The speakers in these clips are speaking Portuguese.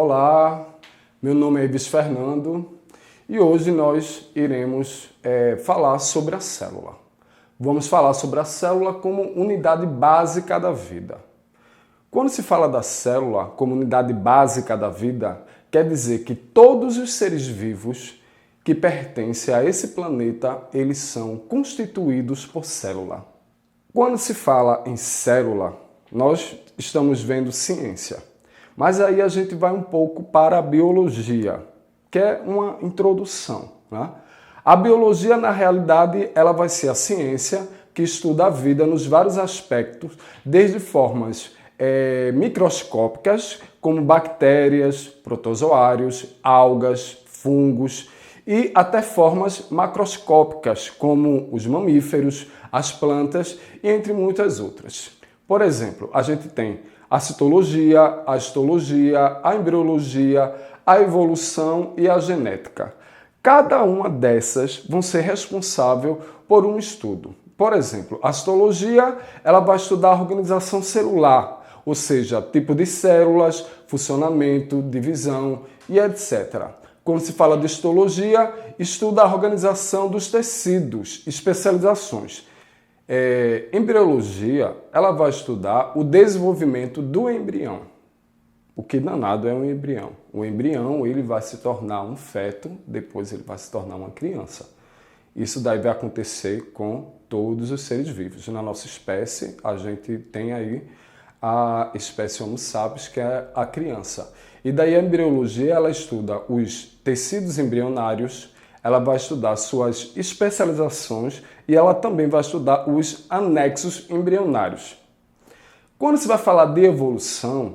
Olá, meu nome é Ives Fernando e hoje nós iremos falar sobre a célula. Vamos falar sobre a célula como unidade básica da vida. Quando se fala da célula como unidade básica da vida, quer dizer que todos os seres vivos que pertencem a esse planeta, eles são constituídos por célula. Quando se fala em célula, nós estamos vendo ciência. Mas aí a gente vai um pouco para a biologia, que é uma introdução, né? A biologia, na realidade, ela vai ser a ciência que estuda a vida nos vários aspectos, desde formas microscópicas, como bactérias, protozoários, algas, fungos, e até formas macroscópicas, como os mamíferos, as plantas e entre muitas outras. Por exemplo, a gente tem a citologia, a histologia, a embriologia, a evolução e a genética. Cada uma dessas vão ser responsável por um estudo. Por exemplo, a histologia, ela vai estudar a organização celular, ou seja, tipo de células, funcionamento, divisão e etc. Quando se fala de histologia, estuda a organização dos tecidos, especializações. Embriologia, ela vai estudar o desenvolvimento do embrião. O que danado é um embrião? O embrião, ele vai se tornar um feto, depois ele vai se tornar uma criança. Isso daí vai acontecer com todos os seres vivos. Na nossa espécie, a gente tem aí a espécie Homo sapiens, que é a criança. E daí a embriologia, ela estuda os tecidos embrionários, ela vai estudar suas especializações e ela também vai estudar os anexos embrionários. Quando se vai falar de evolução,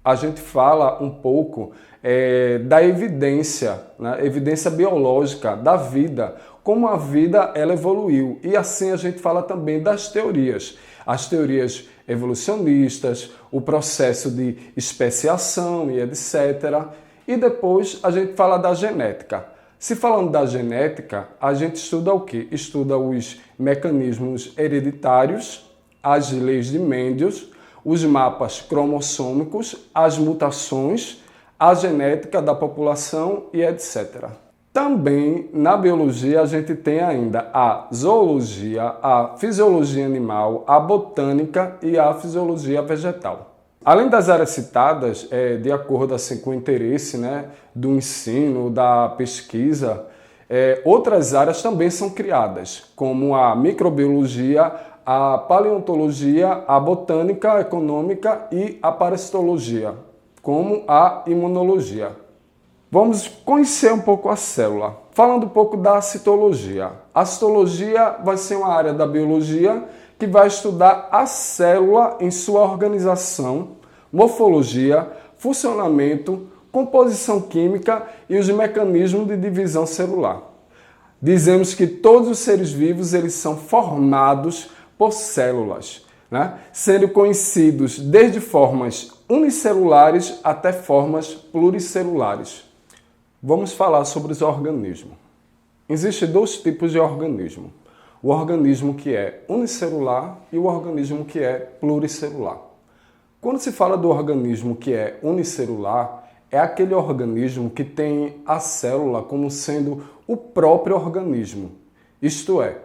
a gente fala um pouco da evidência, né? Evidência biológica da vida, como a vida ela evoluiu. E assim a gente fala também das teorias. As teorias evolucionistas, o processo de especiação e etc. E depois a gente fala da genética. Se falando da genética, a gente estuda o quê? Estuda os mecanismos hereditários, as leis de Mendel, os mapas cromossômicos, as mutações, a genética da população e etc. Também na biologia a gente tem ainda a zoologia, a fisiologia animal, a botânica e a fisiologia vegetal. Além das áreas citadas, de acordo assim, com o interesse, né, do ensino, da pesquisa, outras áreas também são criadas, como a microbiologia, a paleontologia, a botânica econômica e a parasitologia, como a imunologia. Vamos conhecer um pouco a célula. Falando um pouco da citologia. A citologia vai ser uma área da biologia que vai estudar a célula em sua organização, morfologia, funcionamento, composição química e os mecanismos de divisão celular. Dizemos que todos os seres vivos eles são formados por células, né? Sendo conhecidos desde formas unicelulares até formas pluricelulares. Vamos falar sobre os organismos. Existem dois tipos de organismo. O organismo que é unicelular e o organismo que é pluricelular. Quando se fala do organismo que é unicelular, é aquele organismo que tem a célula como sendo o próprio organismo. Isto é,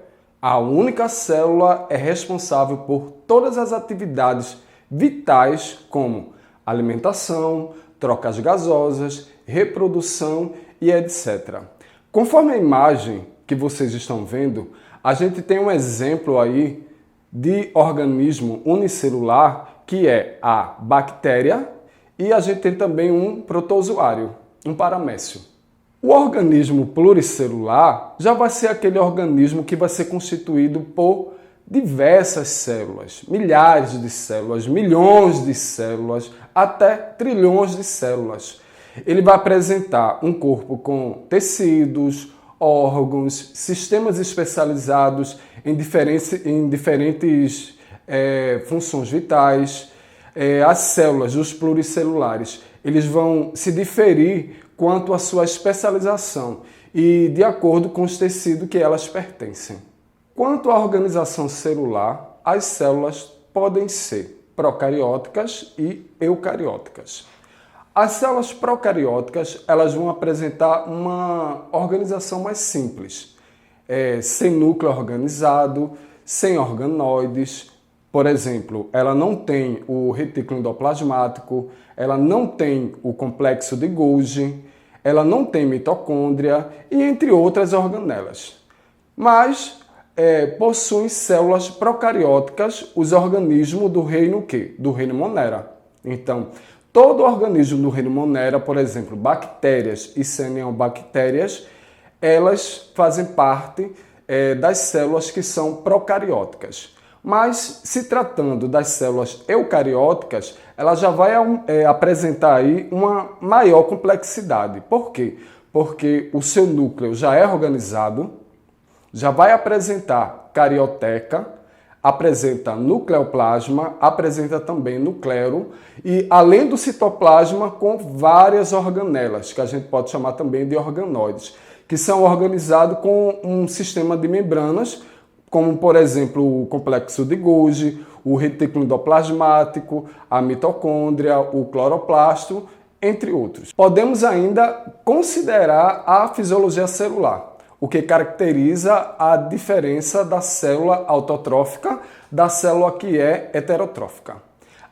a única célula é responsável por todas as atividades vitais como alimentação, trocas gasosas, reprodução e etc. Conforme a imagem que vocês estão vendo, a gente tem um exemplo aí de organismo unicelular que é a bactéria e a gente tem também um protozoário, um paramécio. O organismo pluricelular já vai ser aquele organismo que vai ser constituído por diversas células, milhares de células, milhões de células, até trilhões de células. Ele vai apresentar um corpo com tecidos, órgãos, sistemas especializados em diferentes funções vitais. As células, os pluricelulares, eles vão se diferir quanto à sua especialização e de acordo com os tecidos que elas pertencem. Quanto à organização celular, as células podem ser procarióticas e eucarióticas. As células procarióticas, elas vão apresentar uma organização mais simples, sem núcleo organizado, sem organoides. Por exemplo, ela não tem o retículo endoplasmático, ela não tem o complexo de Golgi, ela não tem mitocôndria e entre outras organelas. Mas possuem células procarióticas, os organismos do reino quê? Do reino Monera. Então, todo organismo do reino Monera, por exemplo, bactérias e cianobactérias, elas fazem parte das células que são procarióticas. Mas, se tratando das células eucarióticas, ela já vai apresentar aí uma maior complexidade. Por quê? Porque o seu núcleo já é organizado, já vai apresentar carioteca, apresenta nucleoplasma, apresenta também nuclero e além do citoplasma com várias organelas, que a gente pode chamar também de organoides, que são organizados com um sistema de membranas, como por exemplo o complexo de Golgi, o retículo endoplasmático, a mitocôndria, o cloroplasto, entre outros. Podemos ainda considerar a fisiologia celular, o que caracteriza a diferença da célula autotrófica da célula que é heterotrófica.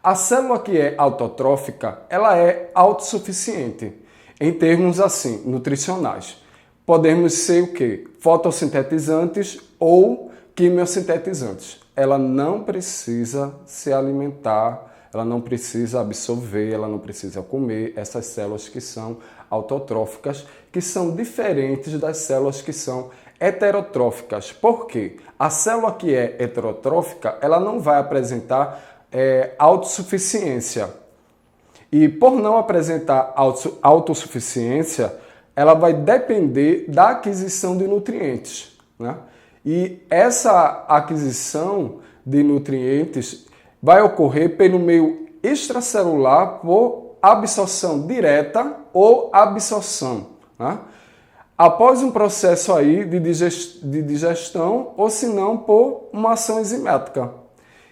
A célula que é autotrófica, ela é autossuficiente, em termos assim, nutricionais. Podemos ser o quê? Fotossintetizantes ou quimiosintetizantes. Ela não precisa se alimentar, ela não precisa absorver, ela não precisa comer essas células que são autotróficas, que são diferentes das células que são heterotróficas. Por quê? A célula que é heterotrófica, ela não vai apresentar autossuficiência. E por não apresentar autossuficiência, ela vai depender da aquisição de nutrientes, né? E essa aquisição de nutrientes vai ocorrer pelo meio extracelular por absorção direta ou absorção, né? Após um processo aí de digestão ou se não por uma ação enzimática.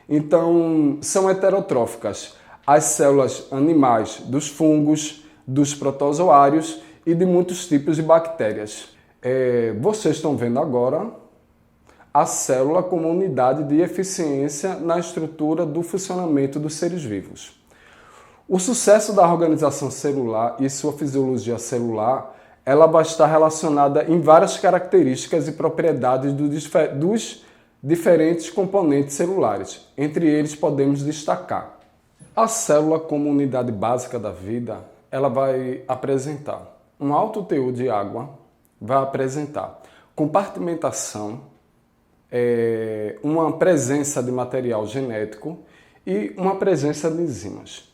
Então, são heterotróficas as células animais dos fungos, dos protozoários e de muitos tipos de bactérias. Vocês estão vendo agora a célula como unidade de eficiência na estrutura do funcionamento dos seres vivos. O sucesso da organização celular e sua fisiologia celular, ela vai estar relacionada em várias características e propriedades dos diferentes componentes celulares. Entre eles podemos destacar a célula como unidade básica da vida, ela vai apresentar um alto teor de água, vai apresentar compartimentação, uma presença de material genético e uma presença de enzimas.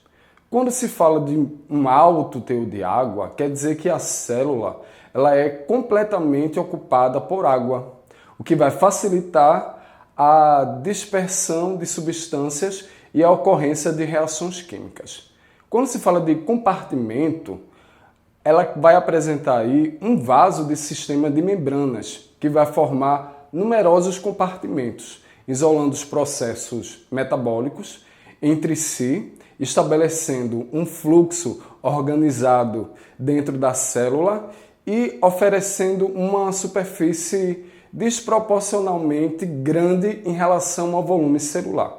Quando se fala de um alto teor de água, quer dizer que a célula ela é completamente ocupada por água, o que vai facilitar a dispersão de substâncias e a ocorrência de reações químicas. Quando se fala de compartimento, ela vai apresentar aí um vaso de sistema de membranas que vai formar numerosos compartimentos, isolando os processos metabólicos entre si, estabelecendo um fluxo organizado dentro da célula e oferecendo uma superfície desproporcionalmente grande em relação ao volume celular.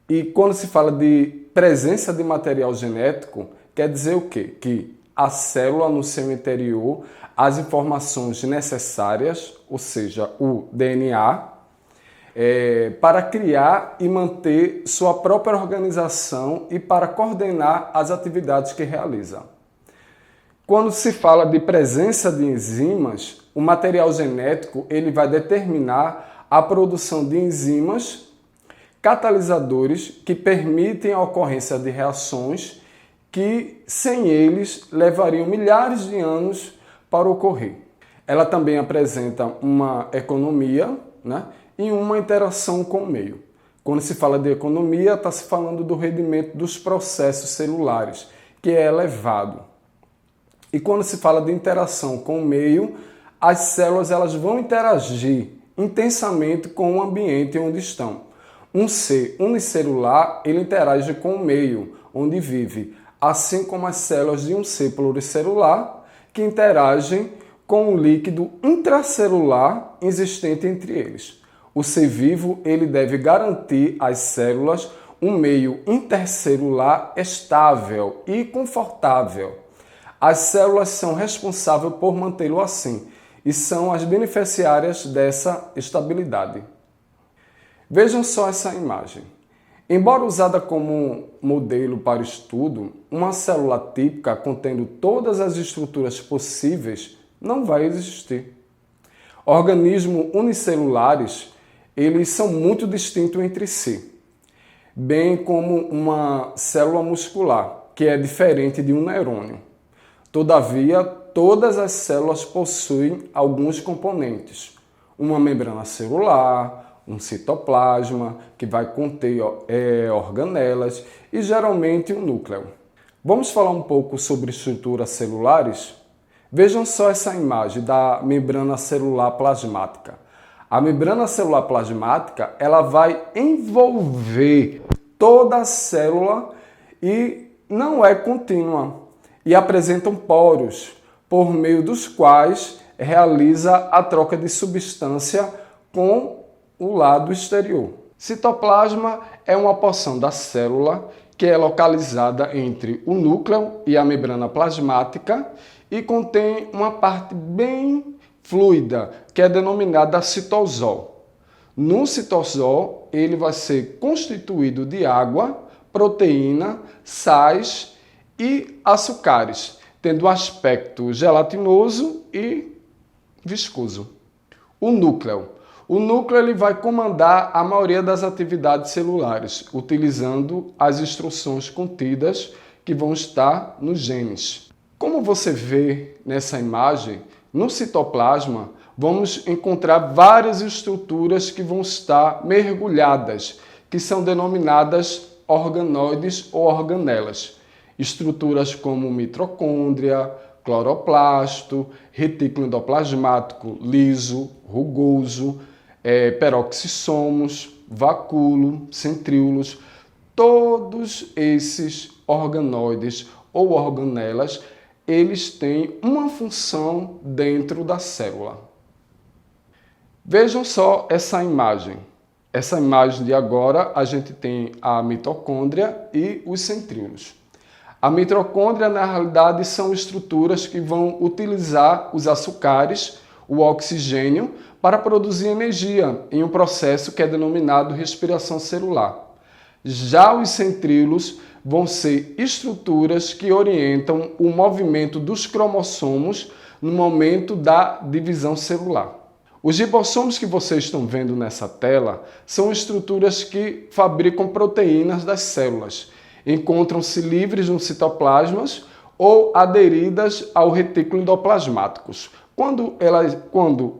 E quando se fala de presença de material genético, quer dizer o quê? Que a célula no seu interior, as informações necessárias, ou seja, o DNA, para criar e manter sua própria organização e para coordenar as atividades que realiza. Quando se fala de presença de enzimas, o material genético ele vai determinar a produção de enzimas catalisadores que permitem a ocorrência de reações que, sem eles, levariam milhares de anos para ocorrer. Ela também apresenta uma economia, né, e uma interação com o meio. Quando se fala de economia, está se falando do rendimento dos processos celulares, que é elevado. E quando se fala de interação com o meio, as células elas vão interagir intensamente com o ambiente onde estão. Um ser unicelular, ele interage com o meio onde vive. assim como as células de um ser pluricelular que interagem com o líquido intracelular existente entre eles. O ser vivo ele deve garantir às células um meio intercelular estável e confortável. As células são responsáveis por mantê-lo assim e são as beneficiárias dessa estabilidade. Vejam só essa imagem. Embora usada como modelo para estudo, uma célula típica contendo todas as estruturas possíveis não vai existir. Organismos unicelulares, eles são muito distintos entre si, bem como uma célula muscular, que é diferente de um neurônio. Todavia, todas as células possuem alguns componentes. Uma membrana celular, um citoplasma, que vai conter organelas, e geralmente um núcleo. Vamos falar um pouco sobre estruturas celulares? Vejam só essa imagem da membrana celular plasmática. A membrana celular plasmática ela vai envolver toda a célula e não é contínua e apresentam poros, por meio dos quais realiza a troca de substância com o lado exterior. Citoplasma é uma porção da célula que é localizada entre o núcleo e a membrana plasmática e contém uma parte bem fluida, que é denominada citosol. No citosol, ele vai ser constituído de água, proteína, sais e açúcares, tendo aspecto gelatinoso e viscoso. O núcleo. O núcleo ele vai comandar a maioria das atividades celulares, utilizando as instruções contidas que vão estar nos genes. Como você vê nessa imagem, no citoplasma vamos encontrar várias estruturas que vão estar mergulhadas, que são denominadas organoides ou organelas. Estruturas como mitocôndria, cloroplasto, retículo endoplasmático liso, rugoso, peroxissomos, vacúolo, centríolos, todos esses organoides ou organelas, eles têm uma função dentro da célula. Vejam só essa imagem. Essa imagem de agora, a gente tem a mitocôndria e os centríolos. A mitocôndria, na realidade, são estruturas que vão utilizar os açúcares, o oxigênio, para produzir energia em um processo que é denominado respiração celular. Já os centríolos vão ser estruturas que orientam o movimento dos cromossomos no momento da divisão celular. Os ribossomos que vocês estão vendo nessa tela são estruturas que fabricam proteínas das células. Encontram-se livres no citoplasma ou aderidas ao retículo endoplasmático. Quando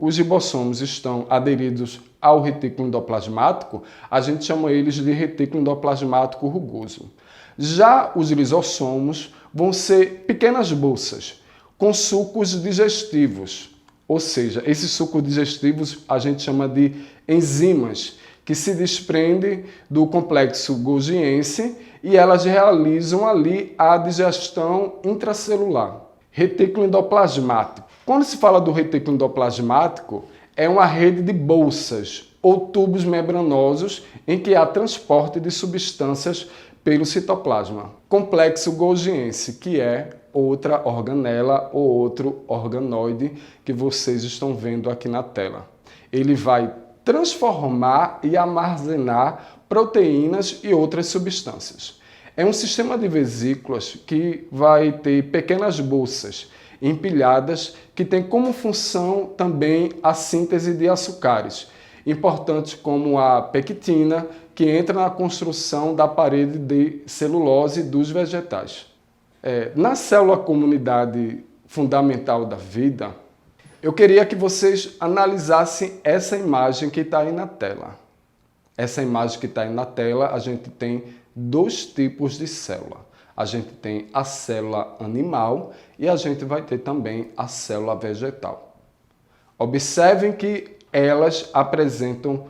os ribossomos estão aderidos ao retículo endoplasmático, a gente chama eles de retículo endoplasmático rugoso. Já os lisossomos vão ser pequenas bolsas com sucos digestivos, ou seja, esses sucos digestivos a gente chama de enzimas, que se desprendem do complexo golgiense e elas realizam ali a digestão intracelular. Retículo endoplasmático. Quando se fala do retículo endoplasmático, é uma rede de bolsas ou tubos membranosos em que há transporte de substâncias pelo citoplasma. Complexo golgiense, que é outra organela ou outro organoide que vocês estão vendo aqui na tela. Ele vai transformar e armazenar proteínas e outras substâncias. É um sistema de vesículas que vai ter pequenas bolsas empilhadas que tem como função também a síntese de açúcares, importantes como a pectina, que entra na construção da parede de celulose dos vegetais. Na célula comunidade fundamental da vida, eu queria que vocês analisassem essa imagem que está aí na tela. Essa imagem que está aí na tela, a gente tem dois tipos de célula. A gente tem a célula animal e a gente vai ter também a célula vegetal. Observem que elas apresentam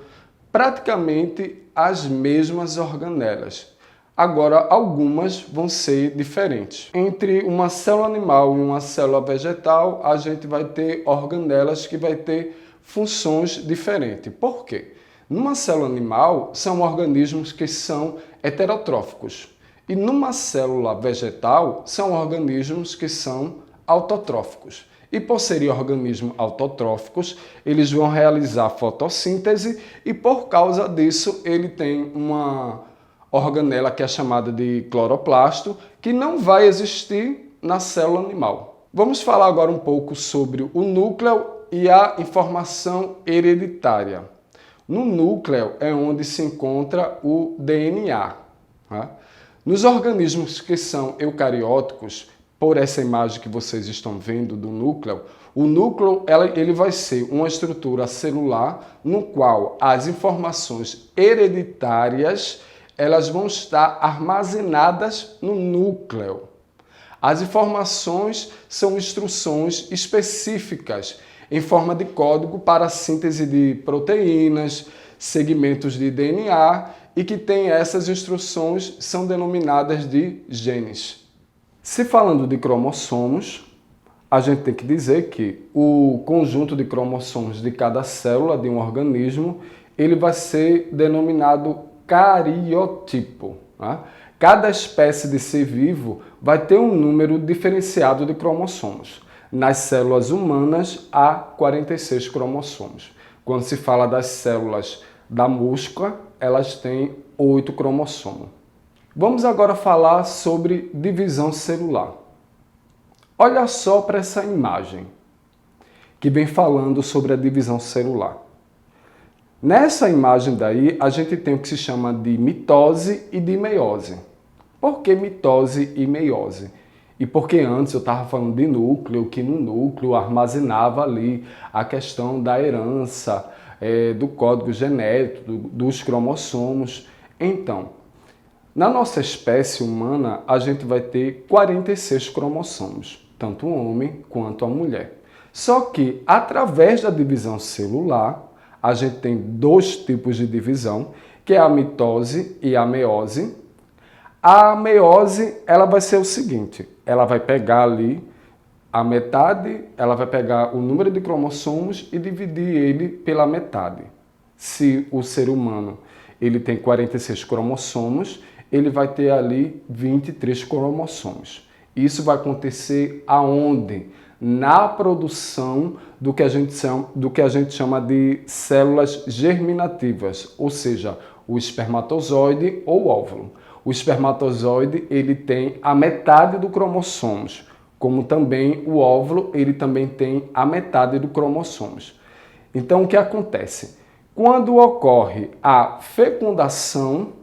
praticamente as mesmas organelas. Agora, algumas vão ser diferentes. Entre uma célula animal e uma célula vegetal, a gente vai ter organelas que vai ter funções diferentes. Por quê? Numa célula animal, são organismos que são heterotróficos. E numa célula vegetal, são organismos que são autotróficos. E por serem organismos autotróficos, eles vão realizar fotossíntese e por causa disso ele tem uma organela que é chamada de cloroplasto, que não vai existir na célula animal. Vamos falar agora um pouco sobre o núcleo e a informação hereditária. No núcleo é onde se encontra o DNA. Tá? Nos organismos que são eucarióticos, por essa imagem que vocês estão vendo do núcleo, o núcleo ele vai ser uma estrutura celular no qual as informações hereditárias elas vão estar armazenadas no núcleo. As informações são instruções específicas em forma de código para a síntese de proteínas, segmentos de DNA e que tem essas instruções são denominadas de genes. Se falando de cromossomos, a gente tem que dizer que o conjunto de cromossomos de cada célula de um organismo ele vai ser denominado cariotipo. Né? Cada espécie de ser vivo vai ter um número diferenciado de cromossomos. Nas células humanas, há 46 cromossomos. Quando se fala das células da mosca, elas têm 8 cromossomos. Vamos agora falar sobre divisão celular. Olha só para essa imagem, que vem falando sobre a divisão celular. Nessa imagem daí, a gente tem o que se chama de mitose e de meiose. Por que mitose e meiose? E porque antes eu estava falando de núcleo, que no núcleo armazenava ali a questão da herança, do código genético, dos cromossomos. Então, na nossa espécie humana, a gente vai ter 46 cromossomos, tanto o homem quanto a mulher. Só que, através da divisão celular, a gente tem dois tipos de divisão, que é a mitose e a meiose. A meiose, ela vai ser o seguinte, ela vai pegar ali a metade, ela vai pegar o número de cromossomos e dividir ele pela metade. Se o ser humano ele tem 46 cromossomos, ele vai ter ali 23 cromossomos. Isso vai acontecer aonde? Na produção do que a gente chama de células germinativas, ou seja, o espermatozoide ou o óvulo. O espermatozoide ele tem a metade do cromossomos, como também o óvulo ele também tem a metade do cromossomos. Então o que acontece? Quando ocorre a fecundação,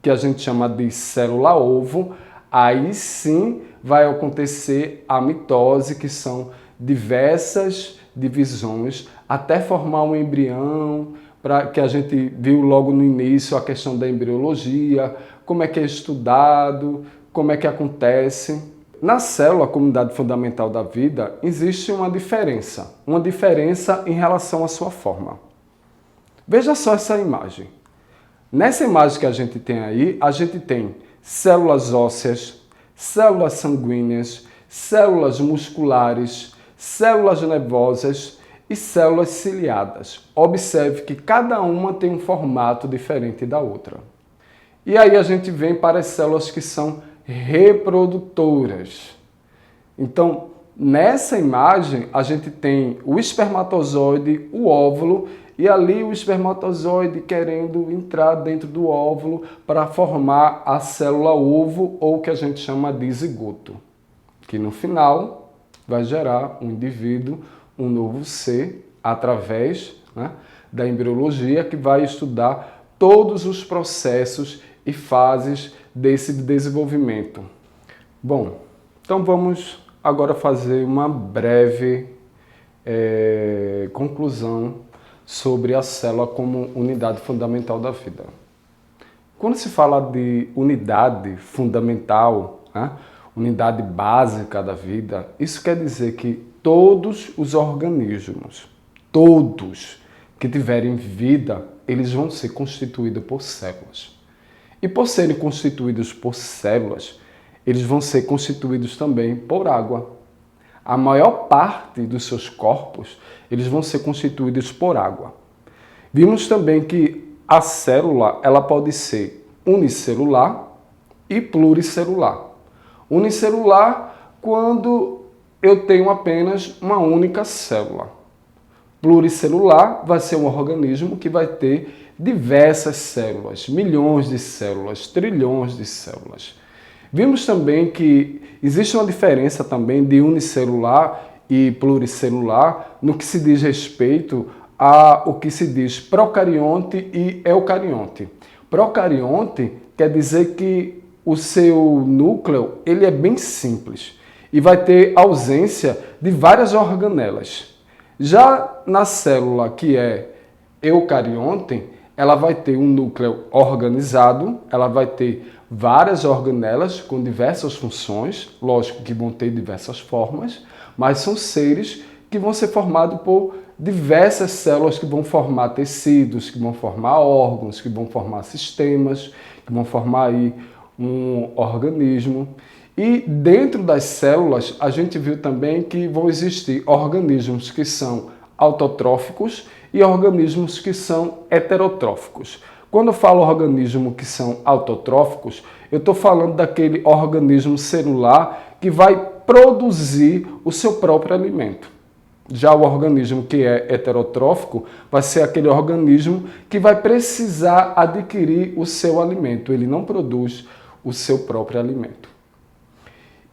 que a gente chama de célula-ovo, aí sim vai acontecer a mitose, que são diversas divisões, até formar um embrião, que a gente viu logo no início a questão da embriologia, como é que é estudado, como é que acontece. Na célula, a comunidade fundamental da vida, existe uma diferença em relação à sua forma. Veja só essa imagem. Nessa imagem que a gente tem aí, a gente tem células ósseas, células sanguíneas, células musculares, células nervosas e células ciliadas. Observe que cada uma tem um formato diferente da outra. E aí a gente vem para as células que são reprodutoras. Então, nessa imagem, a gente tem o espermatozoide, o óvulo, e ali o espermatozoide querendo entrar dentro do óvulo para formar a célula ovo, ou o que a gente chama de zigoto, que no final vai gerar um indivíduo, um novo ser, através da embriologia, que vai estudar todos os processos e fases desse desenvolvimento. Bom, então vamos agora fazer uma breve conclusão sobre a célula como unidade fundamental da vida. Quando se fala de unidade fundamental, unidade básica da vida, isso quer dizer que todos os organismos, todos que tiverem vida, eles vão ser constituídos por células. E por serem constituídos por células, eles vão ser constituídos também por água. A maior parte dos seus corpos, eles vão ser constituídos por água. Vimos também que a célula, ela pode ser unicelular e pluricelular. Unicelular, quando eu tenho apenas uma única célula. Pluricelular vai ser um organismo que vai ter diversas células, milhões de células, trilhões de células. Vimos também que existe uma diferença também de unicelular e pluricelular no que se diz respeito ao que se diz procarionte e eucarionte. Procarionte quer dizer que o seu núcleo ele é bem simples e vai ter ausência de várias organelas. Já na célula que é eucarionte, ela vai ter um núcleo organizado, ela vai ter várias organelas com diversas funções, lógico que vão ter diversas formas, mas são seres que vão ser formados por diversas células que vão formar tecidos, que vão formar órgãos, que vão formar sistemas, que vão formar aí um organismo. E dentro das células, a gente viu também que vão existir organismos que são autotróficos e organismos que são heterotróficos. Quando eu falo organismos que são autotróficos, eu estou falando daquele organismo celular que vai produzir o seu próprio alimento. Já o organismo que é heterotrófico vai ser aquele organismo que vai precisar adquirir o seu alimento. Ele não produz o seu próprio alimento.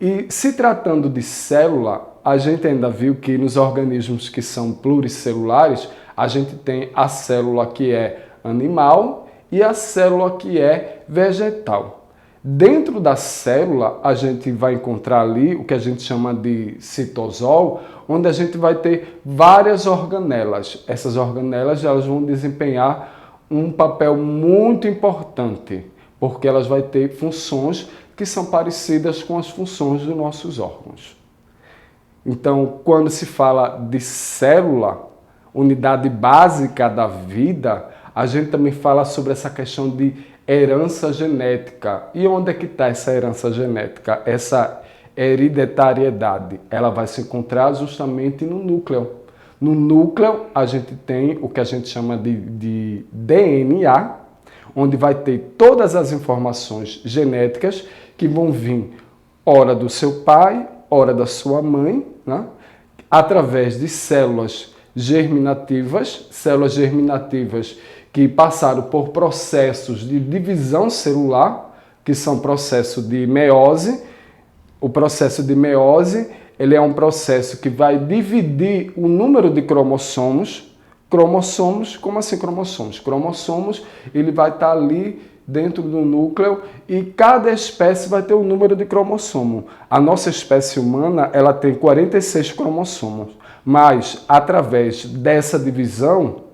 E se tratando de célula, a gente ainda viu que nos organismos que são pluricelulares, a gente tem a célula que é animal e a célula que é vegetal. Dentro da célula, a gente vai encontrar ali o que a gente chama de citosol, onde a gente vai ter várias organelas. Essas organelas elas vão desempenhar um papel muito importante, porque elas vão ter funções que são parecidas com as funções dos nossos órgãos. Então, quando se fala de célula, unidade básica da vida, a gente também fala sobre essa questão de herança genética. E onde é que está essa herança genética? Essa hereditariedade, ela vai se encontrar justamente no núcleo. No núcleo, a gente tem o que a gente chama de DNA, onde vai ter todas as informações genéticas que vão vir, ora do seu pai, ora da sua mãe, né? Através de células germinativas que passaram por processos de divisão celular, que são processos de meiose. O processo de meiose, ele é um processo que vai dividir o número de cromossomos. Cromossomos, como assim cromossomos? Cromossomos, ele vai estar ali dentro do núcleo e cada espécie vai ter um número de cromossomo. A nossa espécie humana, ela tem 46 cromossomos, mas através dessa divisão,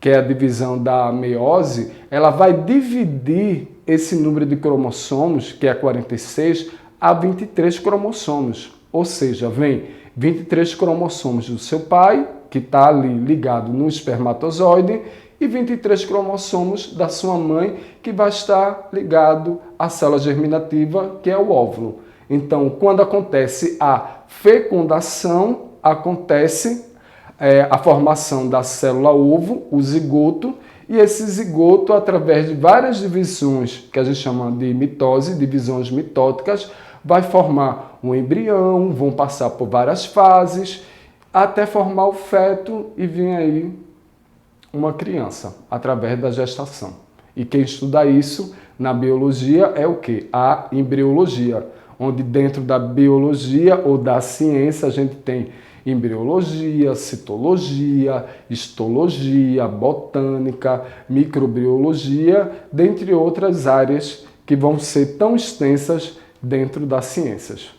que é a divisão da meiose, ela vai dividir esse número de cromossomos, que é 46, a 23 cromossomos. Ou seja, vem 23 cromossomos do seu pai, que está ali ligado no espermatozoide, e 23 cromossomos da sua mãe, que vai estar ligado à célula germinativa, que é o óvulo. Então, quando acontece a fecundação, acontece a formação da célula ovo, o zigoto, e esse zigoto, através de várias divisões, que a gente chama de mitose, divisões mitóticas, vai formar um embrião, vão passar por várias fases, até formar o feto e vir aí uma criança, através da gestação. E quem estuda isso na biologia é o quê? A embriologia, onde dentro da biologia ou da ciência a gente tem embriologia, citologia, histologia, botânica, microbiologia, dentre outras áreas que vão ser tão extensas dentro das ciências.